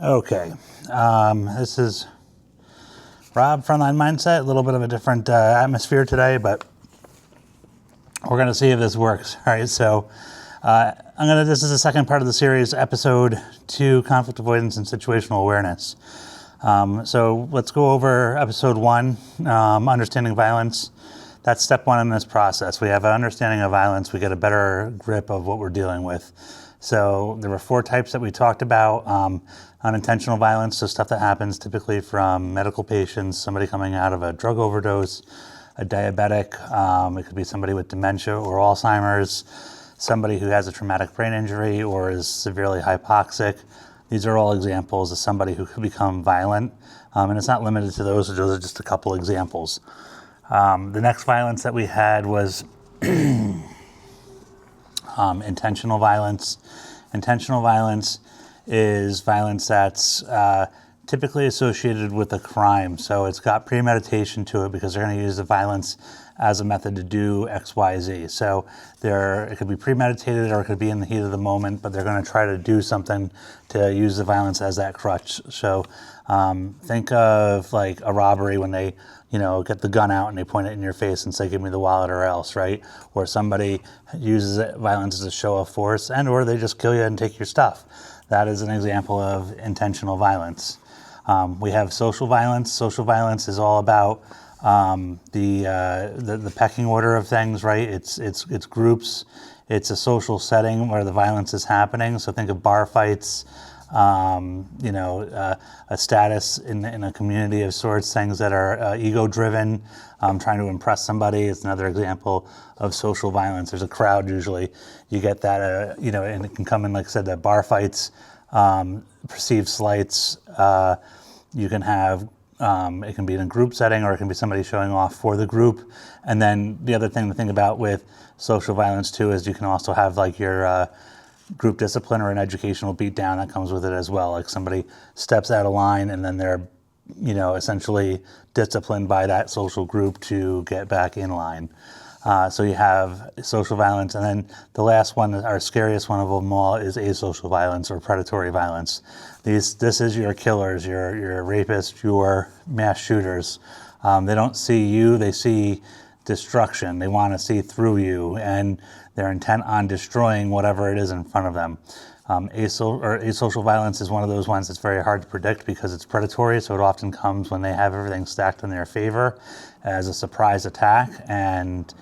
Okay, this is Rob, Frontline Mindset, a little bit of a different atmosphere today, but we're going to see if this works. All right, so this is the second part of the series, episode 2, conflict avoidance and situational awareness. So let's go over episode 1, understanding violence. That's step 1 in this process. We have an understanding of violence. We get a better grip of what we're dealing with. So there were 4 types that we talked about. Unintentional violence, so stuff that happens typically from medical patients, somebody coming out of a drug overdose, a diabetic, it could be somebody with dementia or Alzheimer's, somebody who has a traumatic brain injury or is severely hypoxic. These are all examples of somebody who could become violent, and it's not limited to those are just a couple examples. The next violence that we had was intentional violence. Intentional violence is violence that's typically associated with a crime. So it's got premeditation to it because they're going to use the violence as a method to do X, Y, Z. So it could be premeditated or it could be in the heat of the moment, but they're going to try to do something to use the violence as that crutch. So think of like a robbery when they get the gun out and they point it in your face and say, give me the wallet or else, right? Or somebody uses violence as a show of force or they just kill you and take your stuff. That is an example of intentional violence. We have social violence. Social violence is all about the pecking order of things, right? It's groups. It's a social setting where the violence is happening. So think of bar fights, a status in a community of sorts, things that are ego-driven, trying to impress somebody is another example of social violence. There's a crowd usually. You get that, and it can come in, like I said, the bar fights, perceived slights. You can have, it can be in a group setting or it can be somebody showing off for the group. And then the other thing to think about with social violence too is you can also have like your group discipline or an educational beatdown that comes with it as well. Like somebody steps out of line and then they're, essentially disciplined by that social group to get back in line. So you have social violence. And then the last one, our scariest one of them all, is asocial violence or predatory violence. This is your killers, your rapists, your mass shooters. They don't see you, they see destruction. They want to see through you, and they're intent on destroying whatever it is in front of them. Asocial violence is one of those ones that's very hard to predict because it's predatory, so it often comes when they have everything stacked in their favor as a surprise attack, and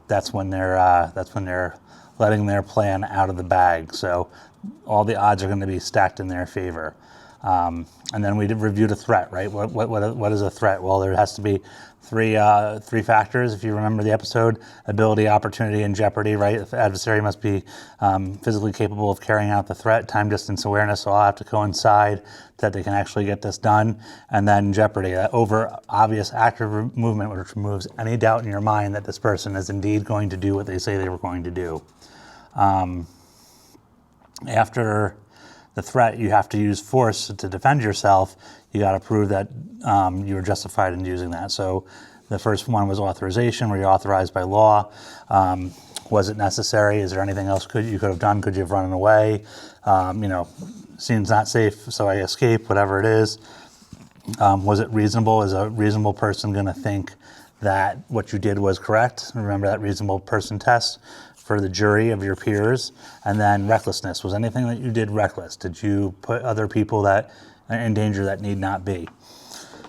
that's when they're letting their plan out of the bag. So all the odds are going to be stacked in their favor. And then we reviewed a threat, right? What is a threat? Well, there has to be three factors. If you remember the episode: ability, opportunity, and jeopardy, right? The adversary must be physically capable of carrying out the threat. Time, distance, awareness all have to coincide that they can actually get this done. And then jeopardy, that over obvious active movement, which removes any doubt in your mind that this person is indeed going to do what they say they were going to do. After the threat, you have to use force to defend yourself. You got to prove that you were justified in using that. So the first one was authorization. Were you authorized by law? Was it necessary? Is there anything else you could have done? Could you have run away? Seems not safe, so I escape, whatever it is. Was it reasonable? Is a reasonable person going to think that what you did was correct? Remember that reasonable person test for the jury of your peers. And then recklessness. Was anything that you did reckless? Did you put other people that are in danger that need not be?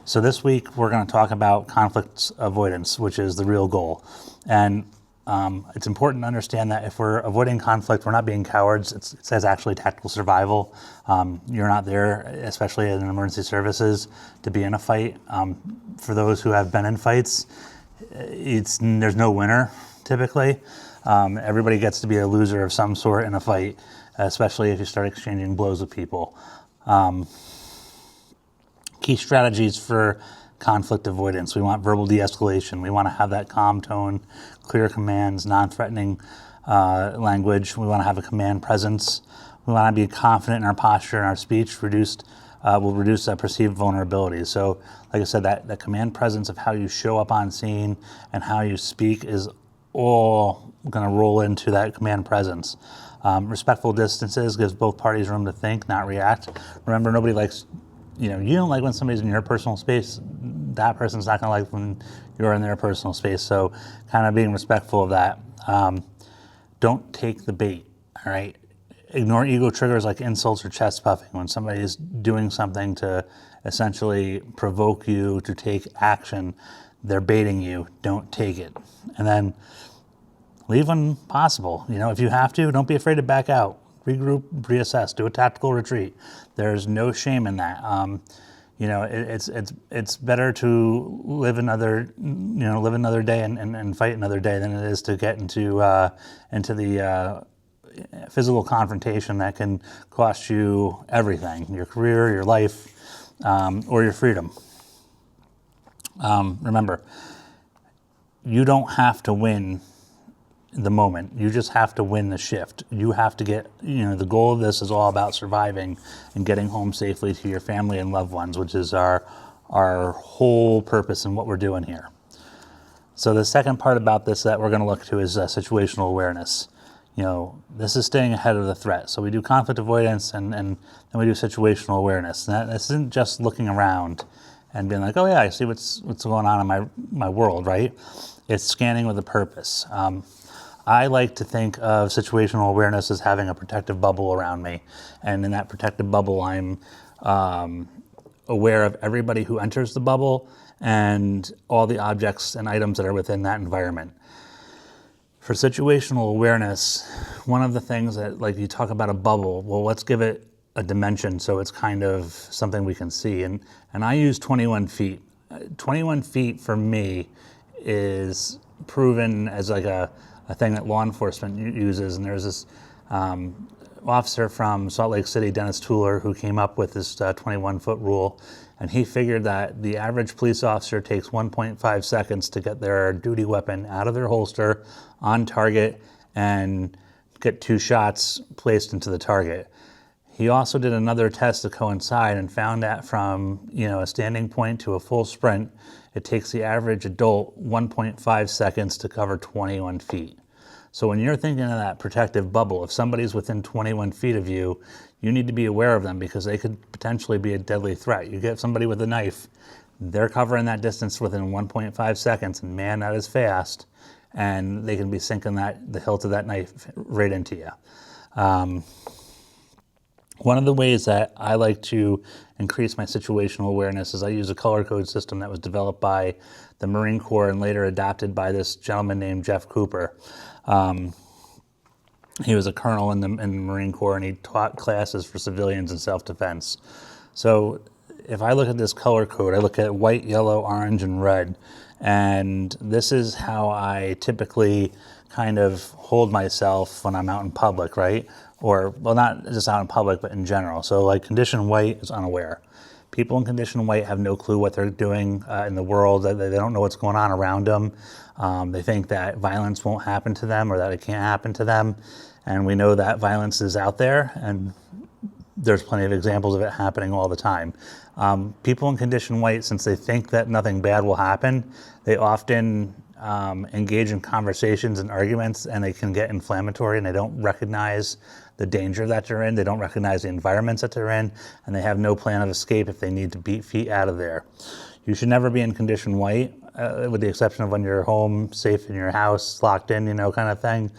So this week we're going to talk about conflict avoidance, which is the real goal. And it's important to understand that if we're avoiding conflict, we're not being cowards. It says actually tactical survival. You're not there, especially in emergency services, to be in a fight. For those who have been in fights, there's no winner typically. Everybody gets to be a loser of some sort in a fight, especially if you start exchanging blows with people. Key strategies for conflict avoidance. We want verbal de-escalation. We want to have that calm tone, clear commands, non-threatening language. We want to have a command presence. We want to be confident in our posture and our speech. Will reduce that perceived vulnerability. So, like I said, that command presence of how you show up on scene and how you speak is all going to roll into that command presence. Respectful distances gives both parties room to think, not react. Remember, nobody likes, you don't like when somebody's in your personal space. That person's not going to like when you're in their personal space. So kind of being respectful of that. Don't take the bait, all right? Ignore ego triggers like insults or chest puffing. When somebody is doing something to essentially provoke you to take action, they're baiting you. Don't take it. And then leave when possible. If you have to, don't be afraid to back out. Regroup, reassess, do a tactical retreat. There's no shame in that. It's better to live another day and fight another day than it is to get into the physical confrontation that can cost you everything: your career, your life, or your freedom. Remember, you don't have to win the moment. You just have to win the shift. You have to get, the goal of this is all about surviving and getting home safely to your family and loved ones, which is our whole purpose in what we're doing here. So the second part about this that we're going to look to is situational awareness. This is staying ahead of the threat. So we do conflict avoidance and then we do situational awareness. And this isn't just looking around and being like, oh yeah, I see what's going on in my world, right? It's scanning with a purpose. I like to think of situational awareness as having a protective bubble around me. And in that protective bubble, I'm aware of everybody who enters the bubble and all the objects and items that are within that environment. For situational awareness, one of the things that, like, you talk about a bubble, well, let's give it a dimension so it's kind of something we can see. And I use 21 feet. 21 feet for me is proven as like a thing that law enforcement uses. And there's this officer from Salt Lake City, Dennis Tueller, who came up with this 21-foot rule. And he figured that the average police officer takes 1.5 seconds to get their duty weapon out of their holster, on target, and get 2 shots placed into the target. He also did another test to coincide and found that from a standing point to a full sprint, it takes the average adult 1.5 seconds to cover 21 feet. So when you're thinking of that protective bubble, if somebody's within 21 feet of you, you need to be aware of them because they could potentially be a deadly threat. You get somebody with a knife, they're covering that distance within 1.5 seconds, and man, that is fast, and they can be sinking the hilt of that knife right into you. One of the ways that I like to increase my situational awareness is I use a color code system that was developed by the Marine Corps and later adopted by this gentleman named Jeff Cooper. He was a colonel in the Marine Corps, and he taught classes for civilians in self-defense. So if I look at this color code, I look at white, yellow, orange, and red. And this is how I typically kind of hold myself when I'm out in public, right? Or, well, not just out in public, but in general. So like condition white is unaware. People in condition white have no clue what they're doing in the world. They don't know what's going on around them. They think that violence won't happen to them or that it can't happen to them. And we know that violence is out there, and there's plenty of examples of it happening all the time. People in condition white, since they think that nothing bad will happen, they often engage in conversations and arguments, and they can get inflammatory, and they don't recognize the danger that they're in. They don't recognize the environments that they're in, and they have no plan of escape if they need to beat feet out of there. You should never be in condition white, with the exception of when you're home, safe in your house, locked in, kind of thing.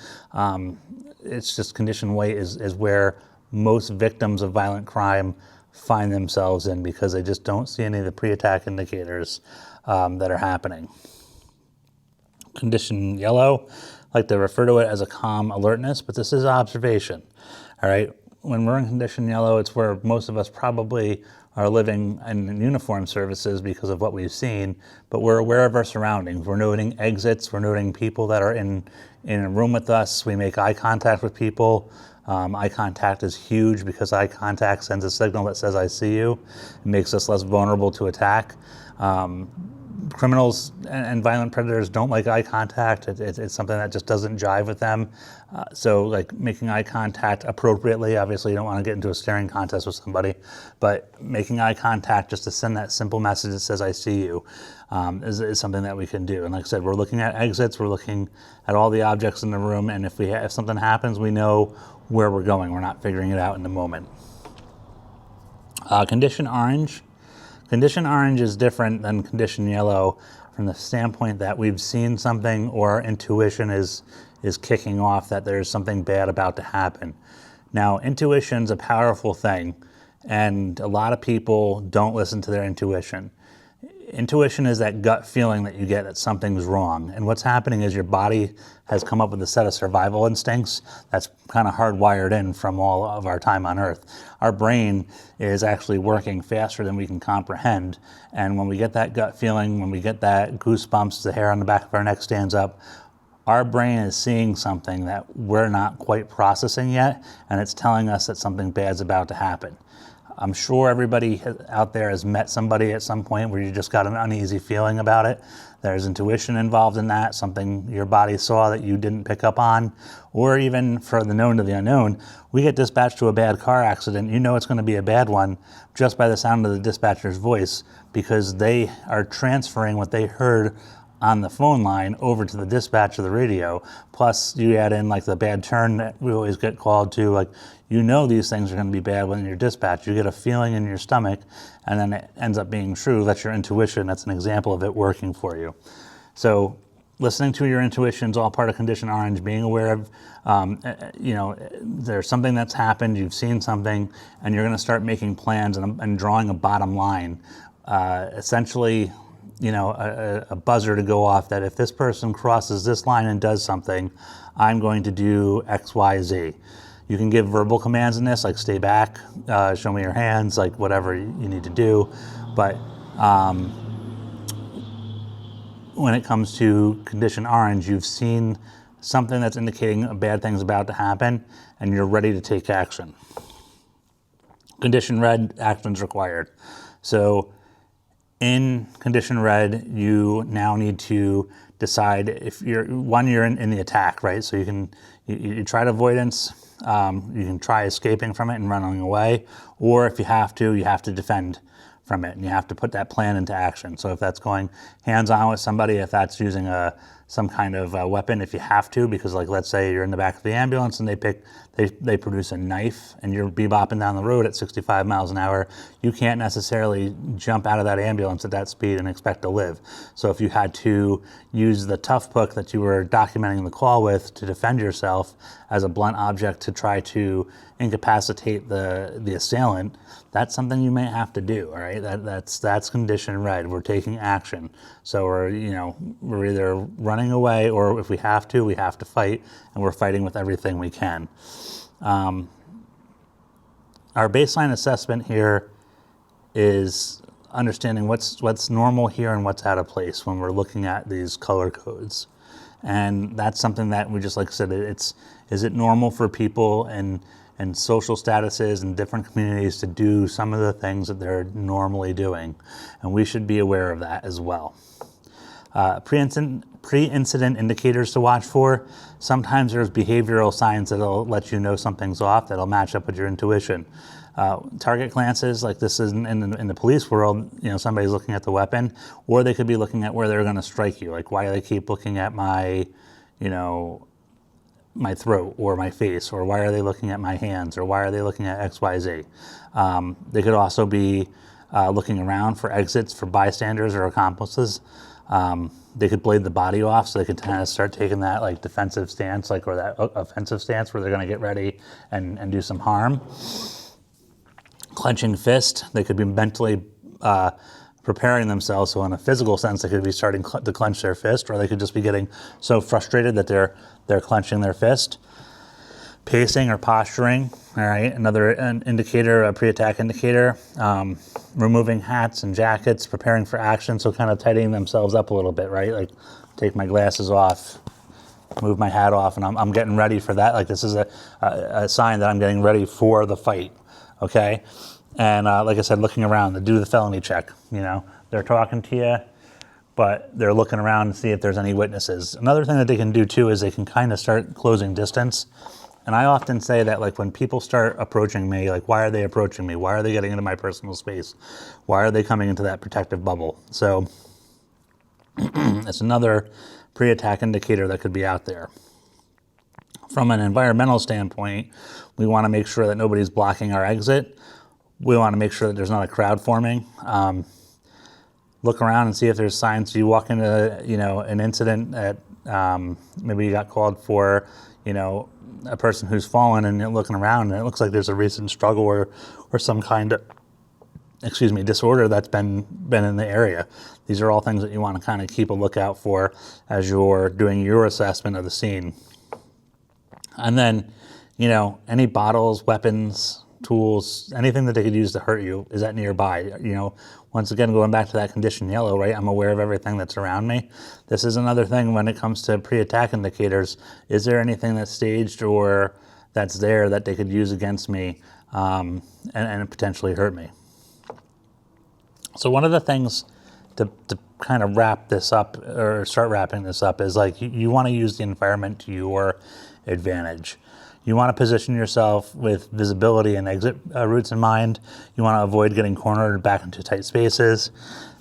It's just condition white is where most victims of violent crime find themselves in because they just don't see any of the pre-attack indicators that are happening. Condition yellow, I like to refer to it as a calm alertness, but this is observation. All right, when we're in condition yellow, it's where most of us probably are living in uniform services because of what we've seen, but we're aware of our surroundings. We're noting exits, we're noting people that are in a room with us. We make eye contact with people. Eye contact is huge because eye contact sends a signal that says, I see you. It makes us less vulnerable to attack. criminals and violent predators don't like eye contact. It's something that just doesn't jive with them. So like making eye contact appropriately, obviously you don't want to get into a staring contest with somebody, but making eye contact just to send that simple message that says, I see you, is something that we can do. And like I said, we're looking at exits, we're looking at all the objects in the room, and if something happens, we know where we're going. We're not figuring it out in the moment. Condition orange. Condition orange is different than condition yellow from the standpoint that we've seen something or our intuition is kicking off that there's something bad about to happen. Now, intuition's a powerful thing, and a lot of people don't listen to their intuition. Intuition is that gut feeling that you get that something's wrong. And what's happening is your body has come up with a set of survival instincts that's kind of hardwired in from all of our time on Earth. Our brain is actually working faster than we can comprehend. And when we get that gut feeling, when we get that goosebumps, the hair on the back of our neck stands up, our brain is seeing something that we're not quite processing yet, and it's telling us that something bad's about to happen. I'm sure everybody out there has met somebody at some point where you just got an uneasy feeling about it. There's intuition involved in that, something your body saw that you didn't pick up on, or even for the known to the unknown, we get dispatched to a bad car accident. You know it's going to be a bad one just by the sound of the dispatcher's voice, because they are transferring what they heard on the phone line over to the dispatch of the radio. Plus you add in like the bad turn that we always get called to, like, you know these things are going to be bad when you're dispatched. You get a feeling in your stomach, and then it ends up being true. That's your intuition. That's an example of it working for you. So listening to your intuition is all part of condition orange. Being aware of, there's something that's happened, you've seen something, and you're going to start making plans and drawing a bottom line. Essentially, a buzzer to go off that if this person crosses this line and does something, I'm going to do X, Y, Z. You can give verbal commands in this, like stay back, show me your hands, like whatever you need to do. But when it comes to condition orange, you've seen something that's indicating a bad thing's about to happen, and you're ready to take action. Condition red, action's required. So in condition red, you now need to decide if you're in the attack, right? So you tried avoidance, you can try escaping from it and running away, or if you have to defend from it, and you have to put that plan into action. So if that's going hands-on with somebody, if that's using some kind of weapon, if you have to, because like let's say you're in the back of the ambulance and they produce a knife and you're bebopping down the road at 65 miles an hour, you can't necessarily jump out of that ambulance at that speed and expect to live. So if you had to use the tough book that you were documenting the call with to defend yourself as a blunt object to try to incapacitate the assailant, that's something you may have to do. All right, that's condition red. We're taking action. So we're either running away, or if we have to fight, and we're fighting with everything we can. Our baseline assessment here is understanding what's normal here and what's out of place when we're looking at these color codes. And that's something that we just, like I said, is it normal for people and social statuses and different communities to do some of the things that they're normally doing? And we should be aware of that as well. Pre-incident indicators to watch for. Sometimes there's behavioral signs that'll let you know something's off, that'll match up with your intuition. Target glances, like this is in the police world, somebody's looking at the weapon, or they could be looking at where they're going to strike you. Like, why do they keep looking at my throat or my face, or why are they looking at my hands, or why are they looking at X, Y, Z? They could also be looking around for exits for bystanders or accomplices. They could blade the body off, so they could kind of start taking that like defensive stance, or that offensive stance where they're going to get ready and do some harm. Clenching fist, they could be mentally preparing themselves. So in a physical sense, they could be starting to clench their fist, or they could just be getting so frustrated that they're clenching their fist. Pacing or posturing, all right, another indicator, a pre-attack indicator. Removing hats and jackets, preparing for action, so kind of tightening themselves up a little bit, right? Like, take my glasses off, move my hat off, and I'm getting ready for that. Like, this is a sign that I'm getting ready for the fight, okay? And like I said, looking around to do the felony check. They're talking to you, but they're looking around to see if there's any witnesses. Another thing that they can do too is they can kind of start closing distance. And I often say that, like, when people start approaching me, like, why are they approaching me? Why are they getting into my personal space? Why are they coming into that protective bubble? So it's another pre-attack indicator that could be out there. From an environmental standpoint, we want to make sure that nobody's blocking our exit. We want to make sure that there's not a crowd forming. Look around and see if there's signs. You walk into, an incident that maybe you got called for, a person who's fallen, and you're looking around and it looks like there's a recent struggle or some kind of, disorder that's been in the area. These are all things that you want to kind of keep a lookout for as you're doing your assessment of the scene. And then, any bottles, weapons, tools, anything that they could use to hurt you, is that nearby? Once again, going back to that condition yellow, right? I'm aware of everything that's around me. This is another thing when it comes to pre-attack indicators. Is there anything that's staged or that's there that they could use against me and potentially hurt me? So one of the things to kind of wrap this up or start wrapping this up is, like, you want to use the environment to your advantage. You want to position yourself with visibility and exit routes in mind. You want to avoid getting cornered back into tight spaces,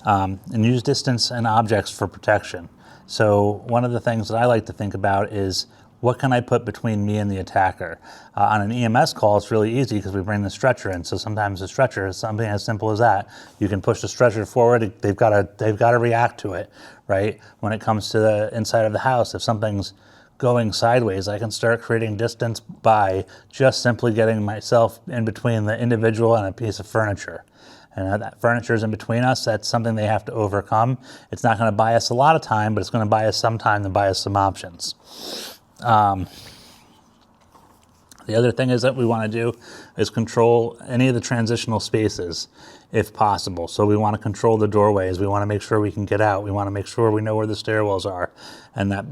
and use distance and objects for protection. So one of the things that I like to think about is, what can I put between me and the attacker? On an EMS call, it's really easy because we bring the stretcher in. So sometimes the stretcher is something as simple as that. You can push the stretcher forward. They've got to react to it, right? When it comes to the inside of the house, if something's going sideways, I can start creating distance by just simply getting myself in between the individual and a piece of furniture. And that furniture is in between us. That's something they have to overcome. It's not going to buy us a lot of time, but it's going to buy us some time and buy us some options. The other thing is that we want to do is control any of the transitional spaces if possible. So we want to control the doorways. We want to make sure we can get out. We want to make sure we know where the stairwells are, and that,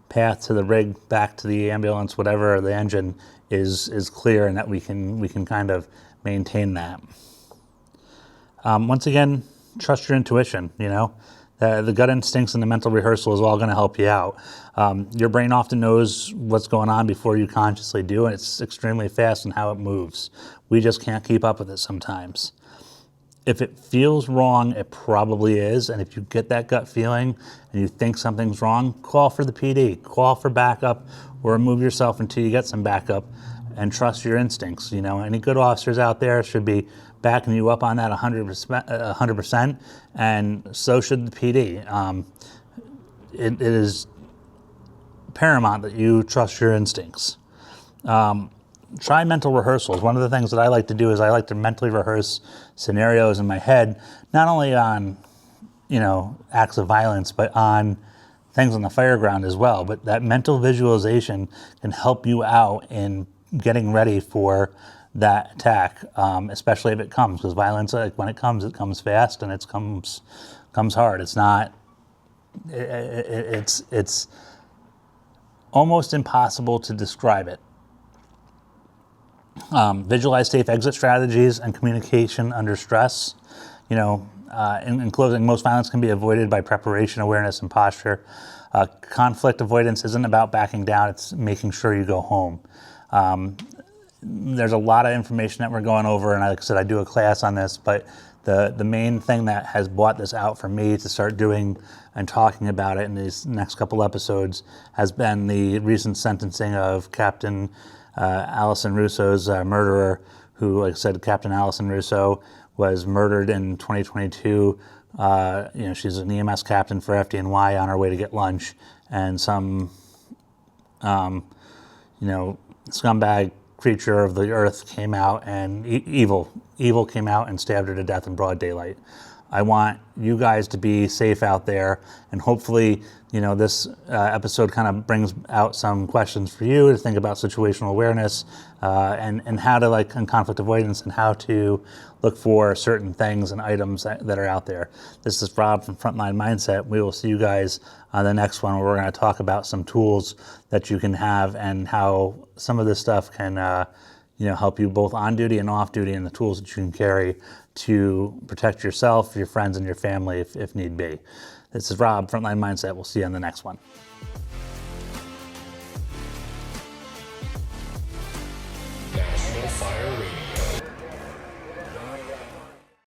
path to the rig, back to the ambulance, whatever, the engine is clear, and that we can kind of maintain that. Once again, trust your intuition. The gut instincts and the mental rehearsal is all going to help you out. Your brain often knows what's going on before you consciously do, and it's extremely fast in how it moves. We just can't keep up with it sometimes. If it feels wrong, it probably is. And if you get that gut feeling and you think something's wrong, call for the PD, call for backup, or remove yourself until you get some backup, and trust your instincts. Any good officers out there should be backing you up on that 100%, and so should the PD. It is paramount that you trust your instincts. Try mental rehearsals. One of the things that I like to do is I like to mentally rehearse scenarios in my head, not only on, acts of violence, but on things on the fireground as well. But that mental visualization can help you out in getting ready for that attack, especially if it comes, because violence, when it comes fast and it comes hard. It's not. It's almost impossible to describe it. Visualize safe exit strategies and communication under stress. In closing, most violence can be avoided by preparation, awareness, and posture. Conflict avoidance isn't about backing down, it's making sure you go home. There's a lot of information that we're going over, and like I said, I do a class on this, but the main thing that has brought this out for me to start doing and talking about it in these next couple episodes has been the recent sentencing of Captain Allison Russo's murderer, who, like I said, Captain Allison Russo was murdered in 2022. She's an EMS captain for FDNY on her way to get lunch, and some, scumbag creature of the earth came out, and evil came out and stabbed her to death in broad daylight. I want you guys to be safe out there, and hopefully, this episode kind of brings out some questions for you to think about situational awareness and how to, and conflict avoidance, and how to look for certain things and items that are out there. This is Rob from Frontline Mindset. We will see you guys on the next one, where we're going to talk about some tools that you can have and how some of this stuff can help you both on duty and off duty, and the tools that you can carry to protect yourself, your friends, and your family if need be. This is Rob, Frontline Mindset. We'll see you on the next one.